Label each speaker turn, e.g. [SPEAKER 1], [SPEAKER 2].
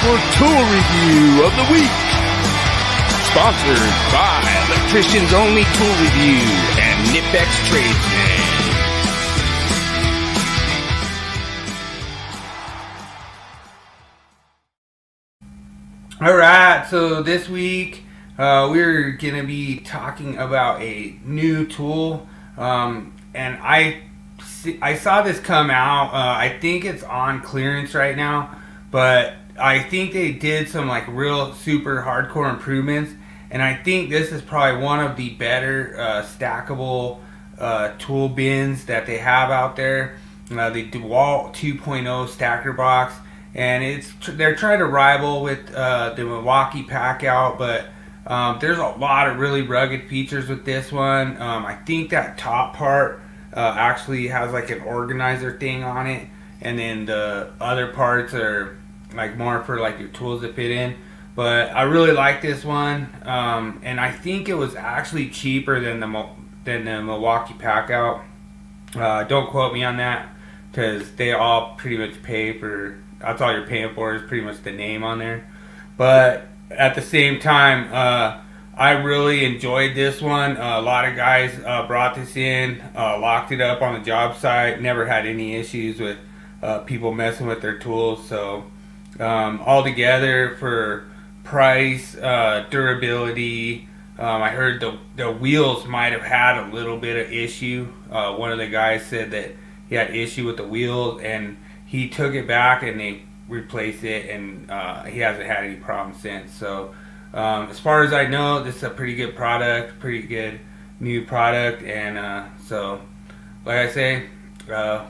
[SPEAKER 1] for Tool Review of the Week. Sponsored by Electricians Only Tool Review and Nipex Tradesman.
[SPEAKER 2] Alright, so this week we're going to be talking about a new tool, and I saw this come out. I think it's on clearance right now, but I think they did some like real super hardcore improvements, and I think this is probably one of the better stackable tool bins that they have out there. The DeWalt 2.0 stacker box, and they're trying to rival with the Milwaukee Packout, but there's a lot of really rugged features with this one. I think that top part actually has like an organizer thing on it, and then the other parts are like more for like your tools to fit in. But I really like this one, and I think it was actually cheaper than the Milwaukee Packout. Don't quote me on that, because they all pretty much pay for, that's all you're paying for is pretty much the name on there. But at the same time, I really enjoyed this one. A lot of guys brought this in, locked it up on the job site, never had any issues with people messing with their tools. So all together, for price, durability, I heard the wheels might have had a little bit of issue. One of the guys said that he had issue with the wheels, and he took it back and they replaced it, and he hasn't had any problems since. So as far as I know, this is a pretty good product, pretty good new product, and so like I say,